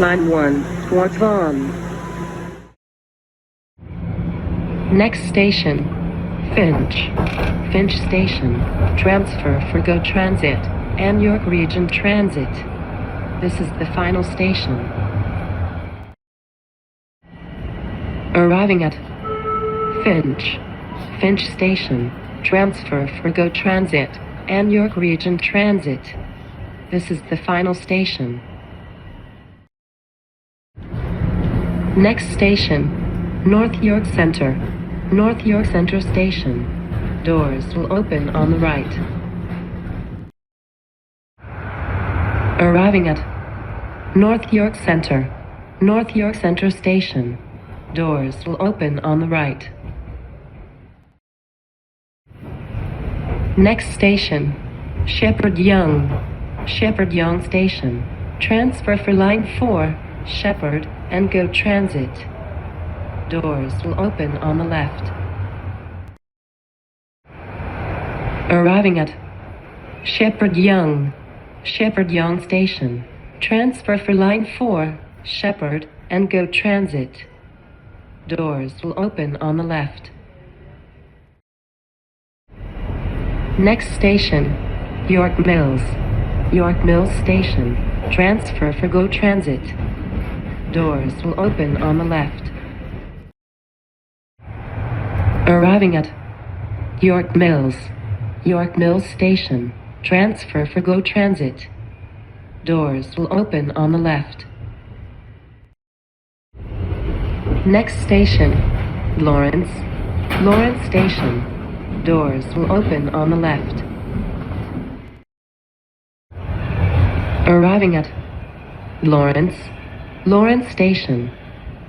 Line 1, towards Vaughan. Next station, Finch. Finch Station. Transfer for GO Transit and York Region Transit. This is the final station. Arriving at Finch. Finch Station. Transfer for GO Transit and York Region Transit. This is the final station. Next station, North York Centre. North York Centre Station. Doors will open on the right. Arriving at North York Centre. North York Centre Station. Doors will open on the right. Next station, Shepherd Yonge. Shepherd Yonge Station. Transfer for Line 4, Shepherd, and GO Transit. Doors will open on the left. Arriving at Shepherd Yonge. Shepherd Yonge Station. Transfer for Line 4, Shepherd, and GO Transit. Doors will open on the left. Next station, York Mills. York Mills Station. Transfer for GO Transit. Doors will open on the left. Arriving at York Mills. York Mills Station. Transfer for GO Transit. Doors will open on the left. Next station, Lawrence. Lawrence Station. Doors will open on the left. Arriving at Lawrence. Lawrence Station.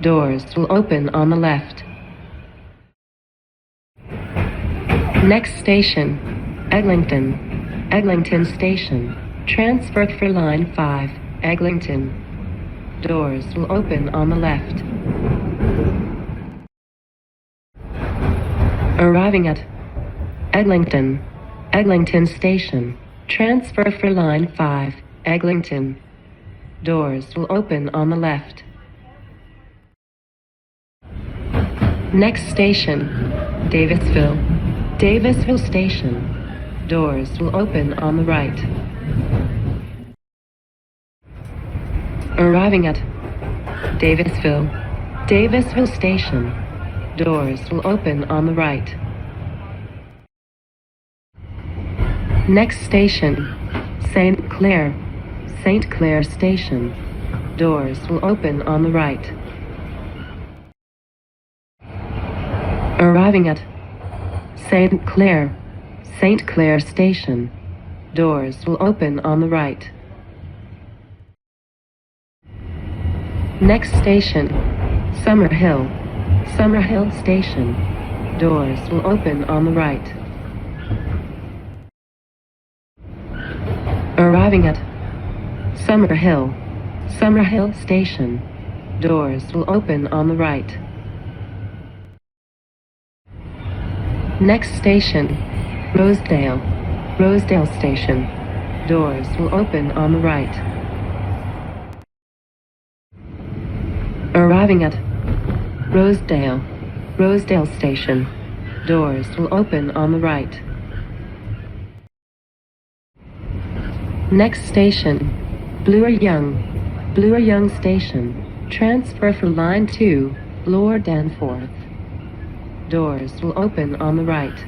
Doors will open on the left. Next station, Eglinton. Eglinton Station. Transfer for Line 5, Eglinton. Doors will open on the left. Arriving at Eglinton. Eglinton Station. Transfer for Line 5, Eglinton. Doors will open on the left. Next station, Davisville. Davisville Station. Doors will open on the right. Arriving at Davisville. Davisville Station. Doors will open on the right. Next station, St. Clair. St. Clair Station. Doors will open on the right. Arriving at St. Clair. St. Clair Station. Doors will open on the right. Next station, Summerhill. Summerhill Station. Doors will open on the right. Arriving at Summerhill. Summerhill Station. Doors will open on the right. Next station, Rosedale. Rosedale Station. Doors will open on the right. Arriving at Rosedale. Rosedale Station. Doors will open on the right. Next station, Bloor-Yonge. Bloor-Yonge Station. Transfer for Line 2, Lower Danforth. Doors will open on the right.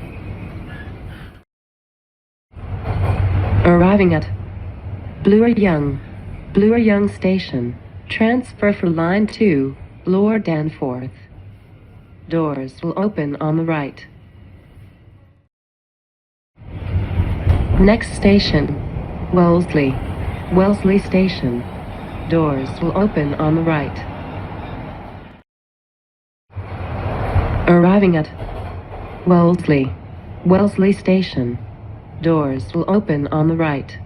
Arriving at Bloor-Yonge. Bloor-Yonge Station. Transfer for Line 2, Lower Danforth. Doors will open on the right. Next station, Wellesley. Wellesley Station. Doors will open on the right. Arriving at Wellesley. Wellesley Station. Doors will open on the right.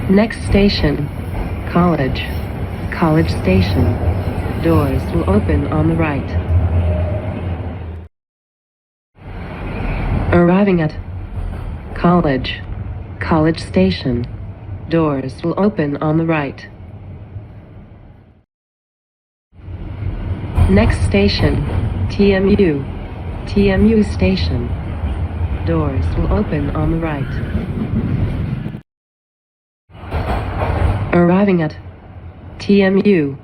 Next station, College. College Station. Doors will open on the right. Arriving at College. College Station. Doors will open on the right. Next station, TMU. TMU station. Doors will open on the right. Arriving at TMU.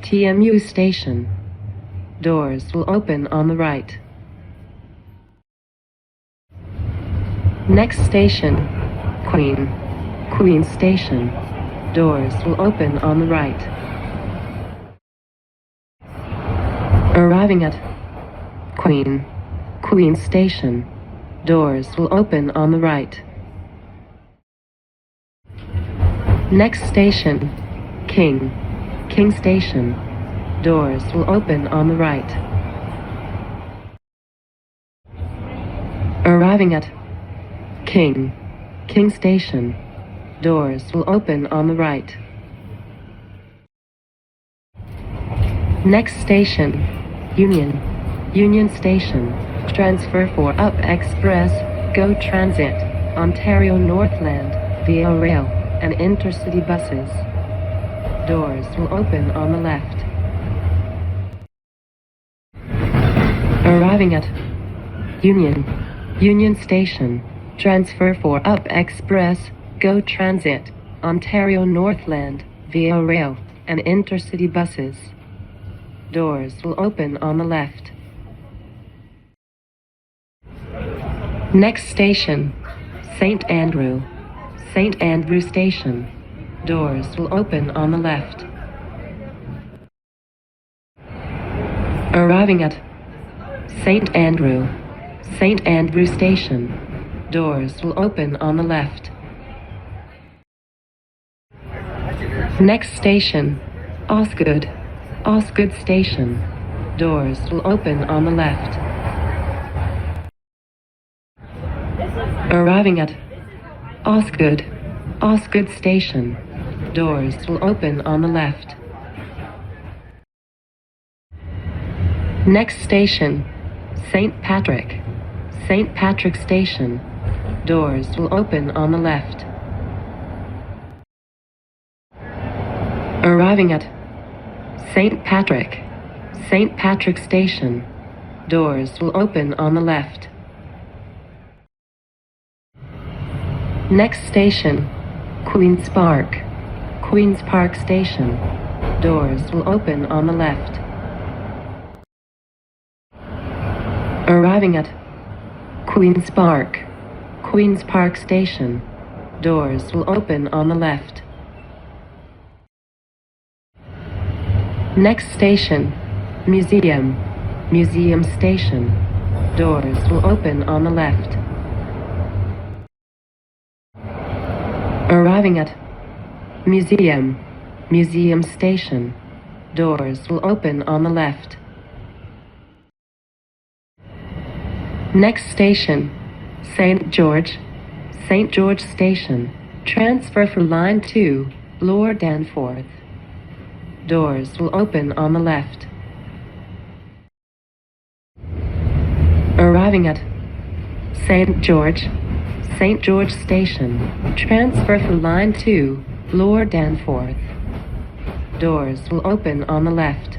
TMU station. Doors will open on the right. Next station, Queen. Queen station. Doors will open on the right. Arriving at Queen. Queen station. Doors will open on the right. Next station, King. King station. Doors will open on the right. Arriving at King. King station. Doors will open on the right. Next station, Union. Union station. Transfer for Up Express, Go Transit, Ontario Northland, via rail and intercity buses. Doors will open on the left. Arriving at Union. Union station. Transfer for Up Express, Go Transit, Ontario Northland, via rail and intercity buses. Doors will open on the left. Next station, St. Andrew. St. Andrew station. Doors will open on the left. Arriving at St. Andrew. St. Andrew station. Doors will open on the left. Next station, Osgood. Osgood station. Doors will open on the left. Arriving at Osgood. Osgood station. Doors will open on the left. Next station, St. Patrick. St. Patrick station. Doors will open on the left. Arriving at St. Patrick. St. Patrick station. Doors will open on the left. Next station, Queen's Park. Queen's Park station. Doors will open on the left. Arriving at Queen's Park. Queen's Park station. Doors will open on the left. Next station, Museum. Museum station. Doors will open on the left. Arriving at Museum. Museum station. Doors will open on the left. Next station, St. George. St. George station. Transfer for Line 2, Lower Danforth. Doors will open on the left. Arriving at St. George. St. George station. Transfer for Line 2, Lower Danforth. Doors will open on the left.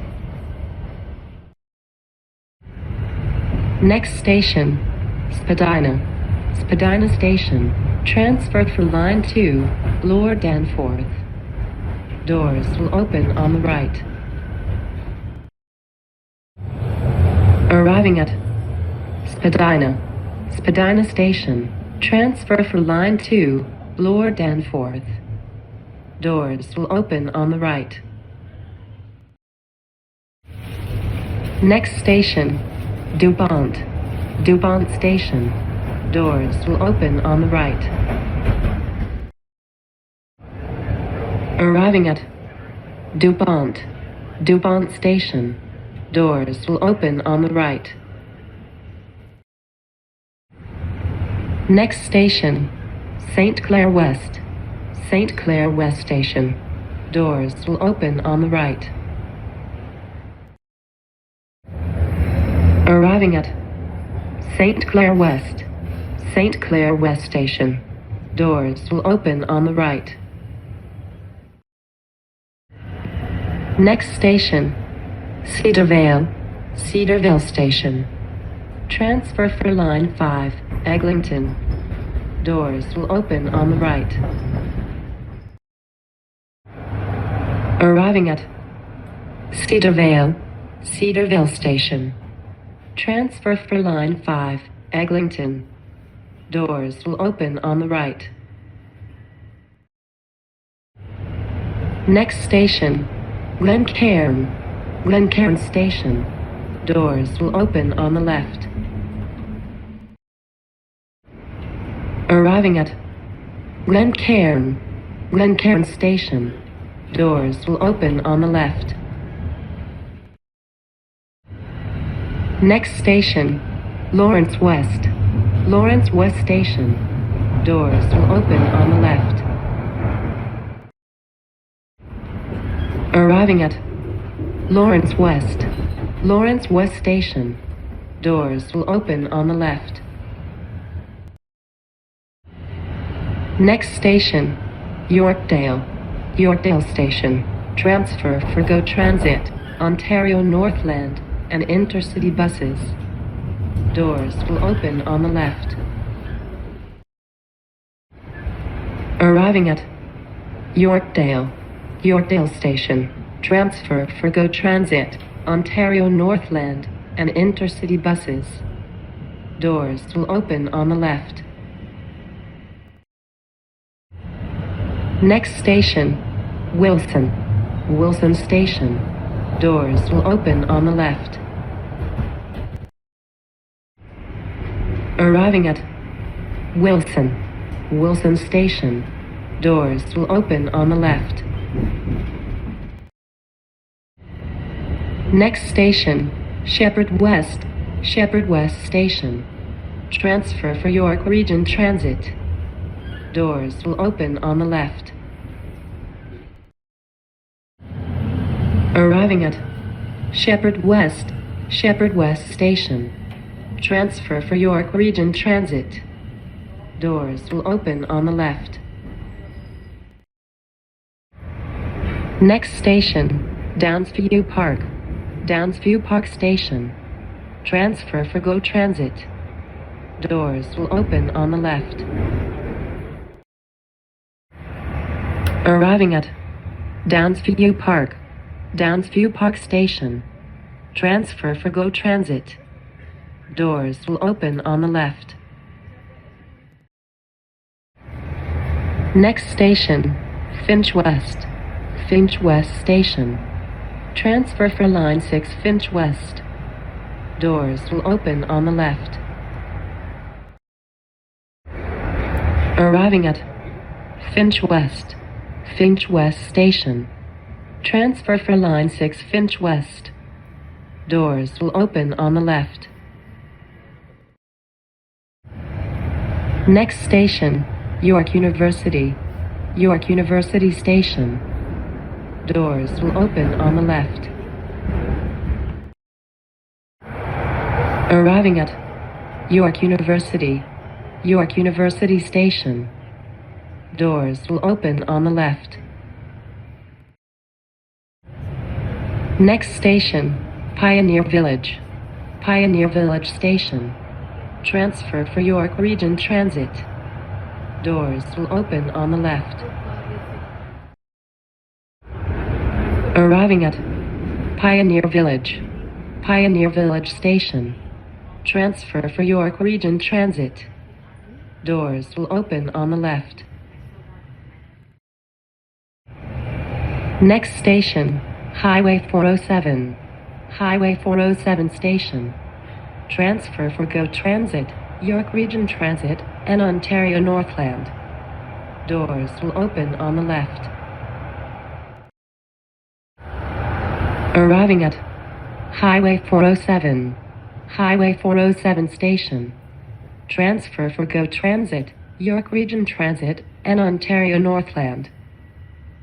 Next station, Spadina. Spadina station. Transferred for Line 2, Lower Danforth. Doors will open on the right. Arriving at Spadina. Spadina station. Transfer for Line 2, Lower Danforth. Doors will open on the right. Next station, DuPont. DuPont station. Doors will open on the right. Arriving at DuPont. DuPont station. Doors will open on the right. Next station, St. Clair West. St. Clair West station. Doors will open on the right. Arriving at St. Clair West. St. Clair West station. Doors will open on the right. Next station, Cedarvale Station. Transfer for Line 5, Eglinton. Doors will open on the right. Arriving at Cedarvale Station. Transfer for Line 5, Eglinton. Doors will open on the right. Next station, Glencairn Station. Doors will open on the left. Arriving at Glencairn Station. Doors will open on the left. Next station, Lawrence West Station. Doors will open on the left. Arriving at Lawrence West Station. Doors will open on the left. Next station, Yorkdale Station. Transfer for GO Transit, Ontario Northland and intercity buses. Doors will open on the left. Arriving at Yorkdale Station. Transfer for GO Transit, Ontario Northland and intercity buses. Doors will open on the left. Next station, Wilson Station. Doors will open on the left. Arriving at Wilson Station. Doors will open on the left. Next station, Shepherd West Station. Transfer for York Region Transit. Doors will open on the left. Arriving at Shepherd West Station. Transfer for York Region Transit. Doors will open on the left. Next station, Downsview Park Station. Transfer for GO Transit. Doors will open on the left. Arriving at Downsview Park Station. Transfer for GO Transit. Doors will open on the left. Next station, Finch West Station. Transfer for Line 6 Finch West. Doors will open on the left. Arriving at Finch West Station. Transfer for Line 6 Finch West. Doors will open on the left. Next station, Yonge-University Station. Doors will open on the left. Arriving at Yonge-University Station. Doors will open on the left. Next station, Pioneer Village Station. Transfer for York Region Transit. Doors will open on the left. Arriving at Pioneer Village Station. Transfer for York Region Transit. Doors will open on the left. Next station, Highway 407 Station. Transfer for GO Transit, York Region Transit, and Ontario Northland. Doors will open on the left. Arriving at Highway 407 Station. Transfer for GO Transit, York Region Transit, and Ontario Northland.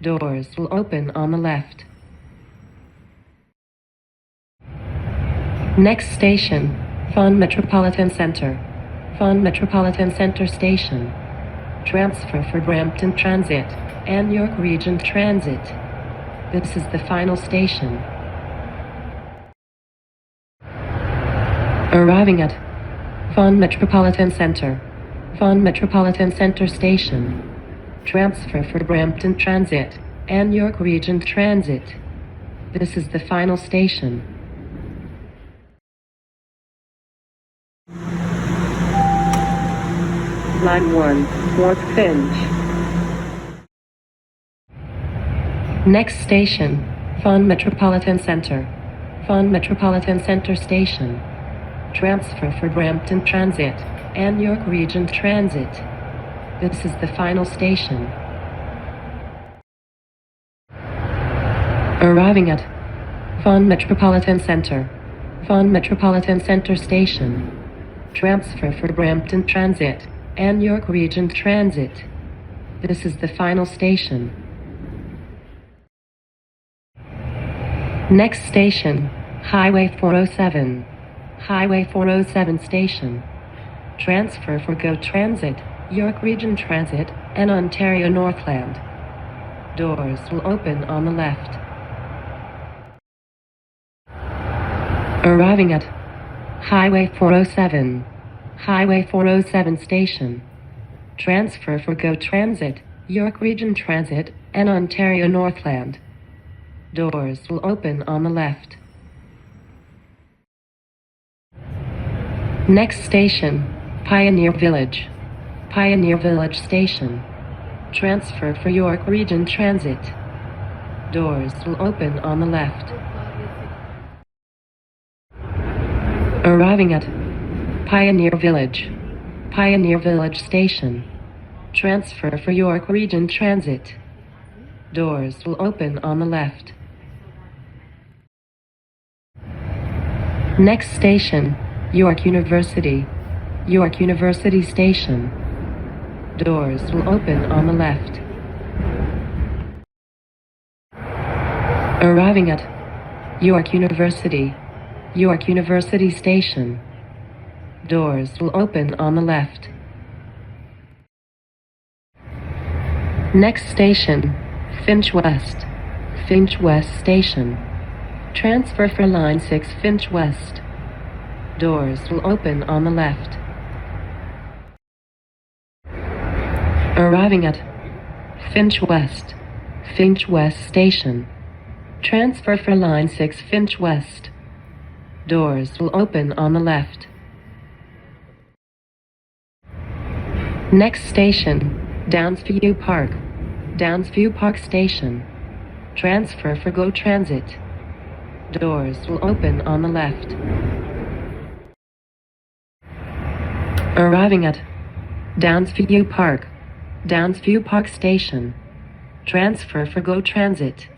Doors will open on the left. Next station, Vaughan Metropolitan Centre Station. Transfer for Brampton Transit and York Region Transit. This is the final station. Arriving at Vaughan Metropolitan Center. Vaughan Metropolitan Center Station. Transfer for Brampton Transit and York Region Transit. This is the final station. Line 1 towards Finch. Next station, Vaughan Metropolitan Center. Vaughan Metropolitan Center Station. Transfer for Brampton Transit and York Region Transit. This is the final station. Arriving at Vaughan Metropolitan Center. Vaughan Metropolitan Center Station. Transfer for Brampton Transit and York Region Transit. This is the final station. Next station, Highway 407. Highway 407 Station. Transfer for Go Transit, York Region Transit, and Ontario Northland. Doors will open on the left. Arriving at Highway 407. Highway 407 Station. Transfer for Go Transit, York Region Transit, and Ontario Northland. Doors will open on the left. Next station, Pioneer Village. Pioneer Village Station. Transfer for York Region Transit. Doors will open on the left. Arriving at Pioneer Village. Pioneer Village Station. Transfer for York Region Transit. Doors will open on the left. Next station, York University. York University Station. Doors will open on the left. Arriving at York University. York University Station. Doors will open on the left. Next station, Finch West. Finch West Station. Transfer for Line 6 Finch West. Doors will open on the left. Arriving at Finch West. Finch West Station. Transfer for Line 6 Finch West. Doors will open on the left. Next station, Downsview Park. Downsview Park Station. Transfer for Go Transit. Doors will open on the left. Arriving at Downsview Park. Downsview Park Station. Transfer for Go Transit.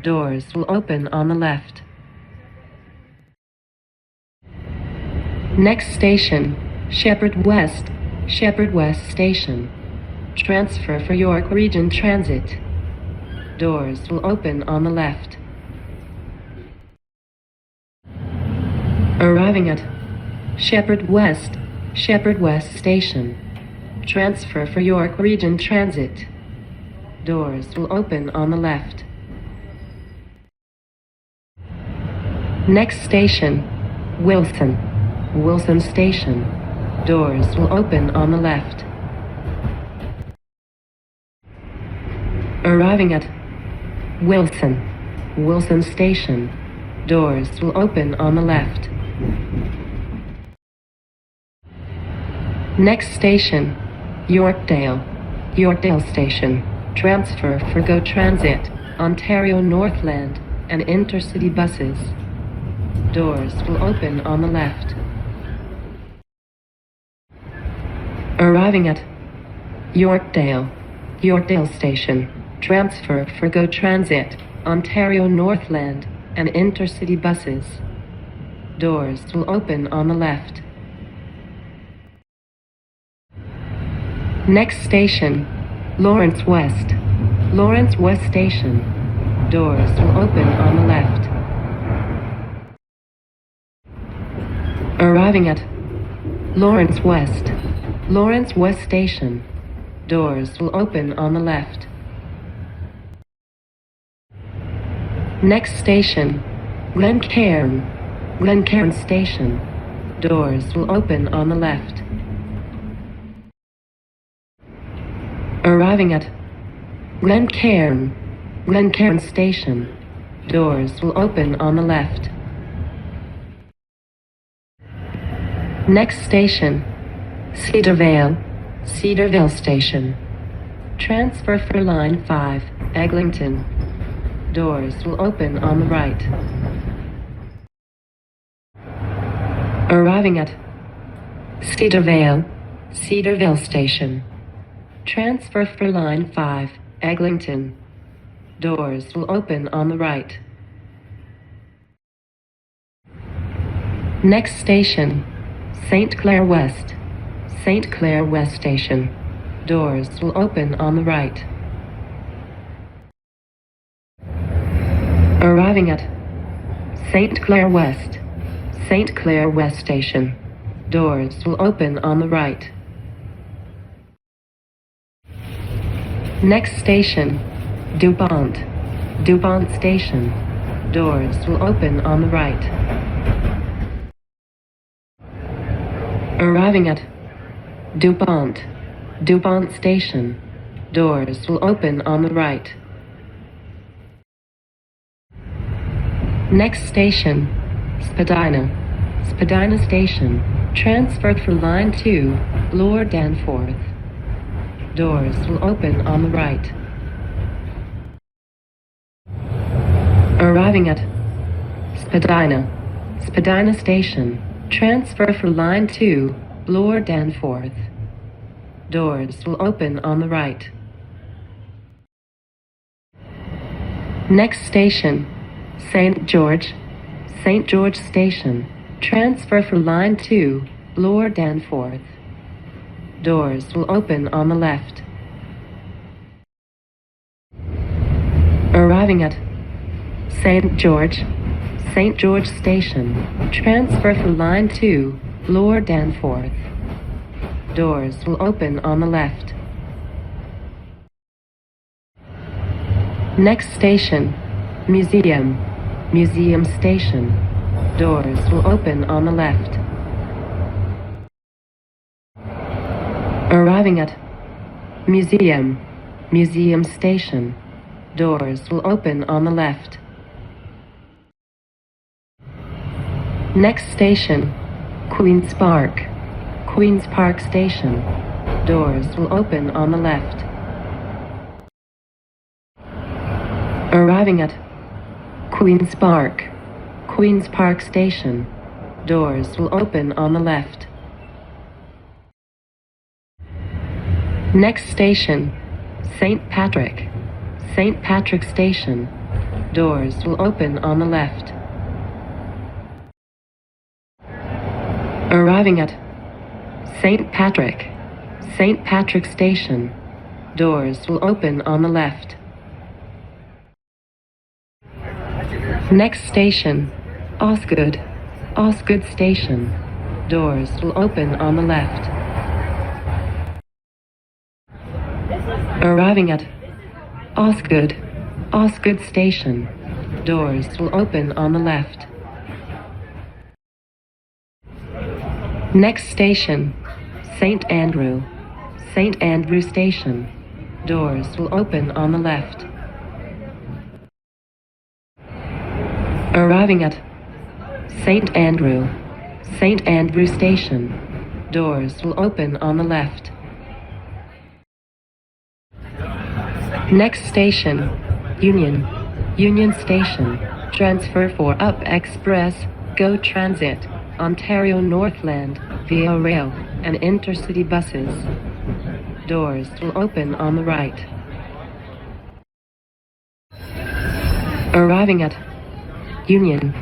Doors will open on the left. Next station, Shepherd West. Shepherd West Station. Transfer for York Region Transit. Doors will open on the left. Arriving at Shepherd West. Shepherd West Station. Transfer for York Region Transit. Doors will open on the left. Next station, Wilson. Wilson Station. Doors will open on the left. Arriving at Wilson. Wilson Station. Doors will open on the left. Next station, Yorkdale. Yorkdale Station. Transfer for Go Transit, Ontario Northland, and intercity buses. Doors will open on the left. Arriving at Yorkdale. Yorkdale Station. Transfer for Go Transit, Ontario Northland, and intercity buses. Doors will open on the left. Next station, Lawrence West. Lawrence West Station. Doors will open on the left. Arriving at Lawrence West. Lawrence West Station. Doors will open on the left. Next station, Glencairn. Glencairn Station. Doors will open on the left. Arriving at Glencairn. Glencairn Station. Doors will open on the left. Next station, Cedarvale. Cedarvale Station. Transfer for Line 5, Eglinton. Doors will open on the right. Arriving at Cedarvale. Cedarvale Station. Transfer for Line 5, Eglinton. Doors will open on the right. Next station, St. Clair West. St. Clair West Station. Doors will open on the right. Arriving at St. Clair West. St. Clair West Station. Doors will open on the right. Next station, DuPont. DuPont Station. Doors will open on the right. Arriving at DuPont. DuPont Station. Doors will open on the right. Next station, Spadina. Spadina Station. Transferred for Line 2, Lord Danforth. Doors will open on the right. Arriving at Spadina. Spadina Station. Transfer for Line 2, Lord Danforth. Doors will open on the right. Next station, St. George. St. George Station. Transfer for Line 2, Lord Danforth. Doors will open on the left. Arriving at St. George. St. George Station. Transfer for Line 2, Lord Danforth. Doors will open on the left. Next station, Museum. Museum Station. Doors will open on the left. Arriving at Museum. Museum Station. Doors will open on the left. Next station, Queen's Park. Queen's Park Station. Doors will open on the left. Arriving at Queen's Park. Queen's Park Station. Doors will open on the left. Next station, St. Patrick. St. Patrick Station. Doors will open on the left. Arriving at St. Patrick. St. Patrick Station. Doors will open on the left. Next station, Osgood. Osgood Station. Doors will open on the left. Arriving at Osgood. Osgood Station. Doors will open on the left. Next station, St. Andrew. St. Andrew Station. Doors will open on the left. Arriving at St. Andrew. St. Andrew Station. Doors will open on the left. Next station, Union. Union Station. Transfer for Up Express, Go Transit, Ontario Northland, via rail and intercity buses. Doors will open on the right. Arriving at Union.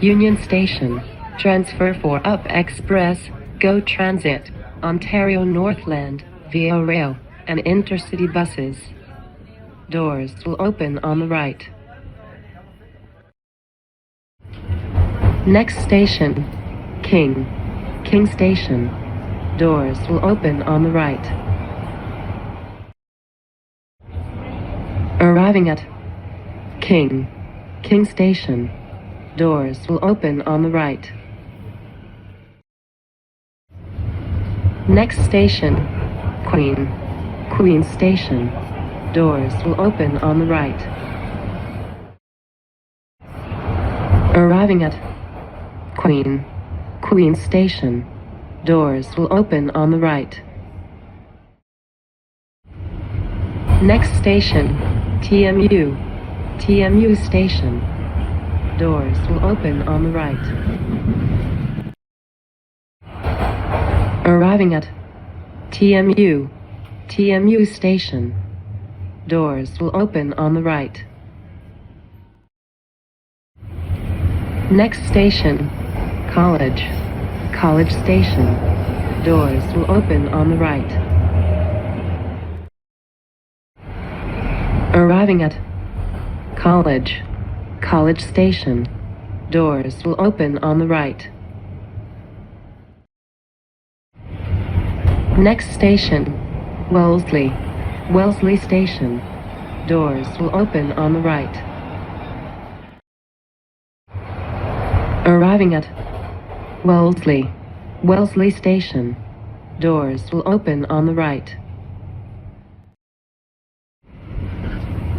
Union Station. Transfer for Up Express, Go Transit, Ontario Northland, via rail and intercity buses. Doors will open on the right. Next station, King. King Station. Doors will open on the right. Arriving at King. King Station. Doors will open on the right. Next station, Queen. Queen Station. Doors will open on the right. Arriving at Queen. Queen Station. Doors will open on the right. Next station, TMU. TMU Station. Doors will open on the right. Arriving at TMU. TMU Station. Doors will open on the right. Next station, College. College Station. Doors will open on the right. Arriving at College. College Station. Doors will open on the right. Next station, Wellesley. Wellesley Station. Doors will open on the right. Arriving at Wellesley. Wellesley Station. Doors will open on the right.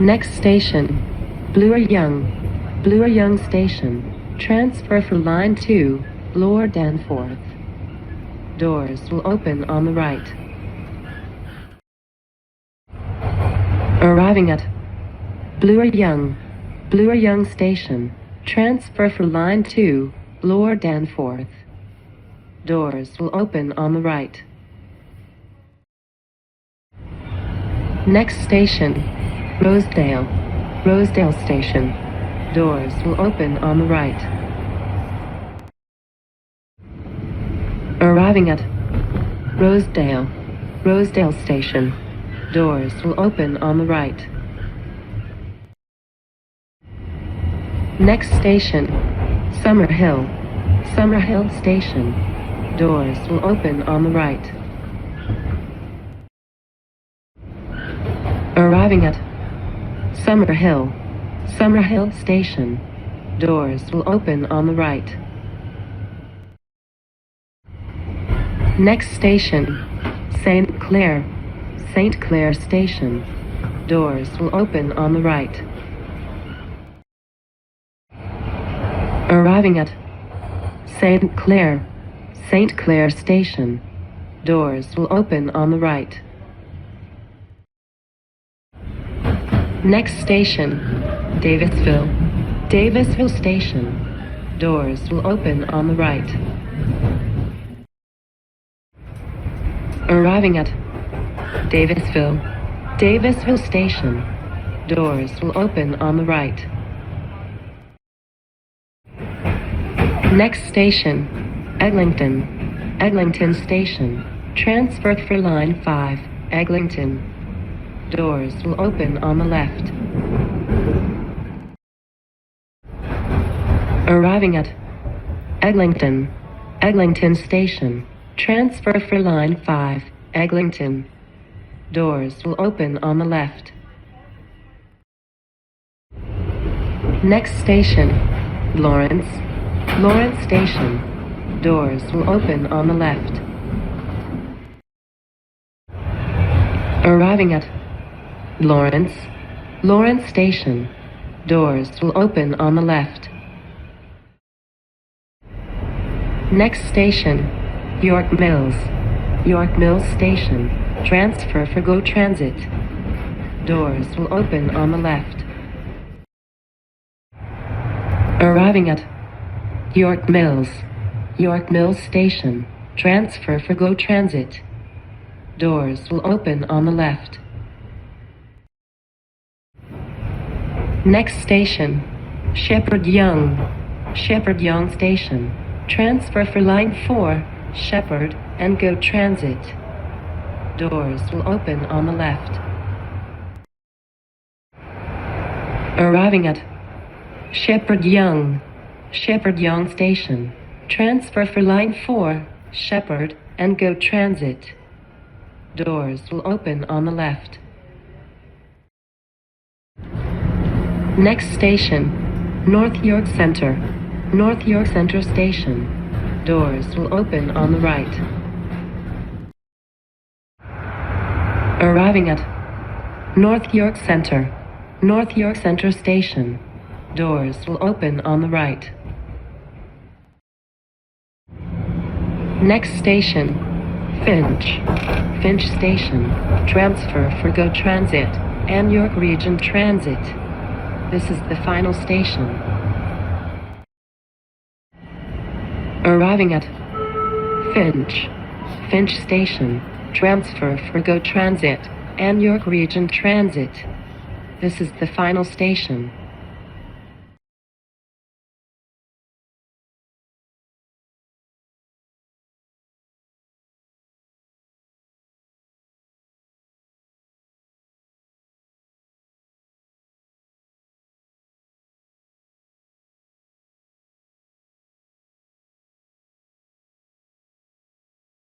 Next station, Bloor-Yonge. Bloor-Yonge Station. Transfer for Line 2, Bloor Danforth. Doors will open on the right. Arriving at Bloor-Yonge. Bloor-Yonge Station. Transfer for Line 2, Bloor Danforth. Doors will open on the right. Next station, Rosedale. Rosedale Station. Doors will open on the right. Arriving at Rosedale. Rosedale Station. Doors will open on the right. Next station, Summerhill. Summerhill Station. Doors will open on the right. Arriving at Summerhill. Summerhill Station. Doors will open on the right. Next station, St. Clair. St. Clair Station. Doors will open on the right. Arriving at St. Clair. St. Clair Station. Doors will open on the right. Next station, Davisville. Davisville Station. Doors will open on the right. Arriving at Davisville. Davisville Station. Doors will open on the right. Next station, Eglinton. Eglinton Station. Transfer for Line 5, Eglinton. Doors will open on the left. Arriving at Eglinton. Eglinton Station. Transfer for Line 5, Eglinton. Doors will open on the left. Next station, Lawrence. Lawrence Station. Doors will open on the left. Arriving at Lawrence. Lawrence Station. Doors will open on the left. Next station, York Mills. York Mills Station. Transfer for GO Transit. Doors will open on the left. Arriving at York Mills. York Mills Station. Transfer for GO Transit. Doors will open on the left. Next station, Shepherd-Yonge. Shepherd-Yonge Station. Transfer for Line 4, Shepherd, and GO Transit. Doors will open on the left. Arriving at Shepherd-Yonge. Shepherd-Yonge Station. Transfer for Line 4, Shepherd, and GO Transit. Doors will open on the left. Next station, North York Center. North York Center Station. Doors will open on the right. Arriving at North York Center. North York Center Station. Doors will open on the right. Next station, Finch. Finch Station. Transfer for GO Transit and York Region Transit. This is the final station. Arriving at Finch. Finch Station. Transfer for GO Transit and York Region Transit. This is the final station.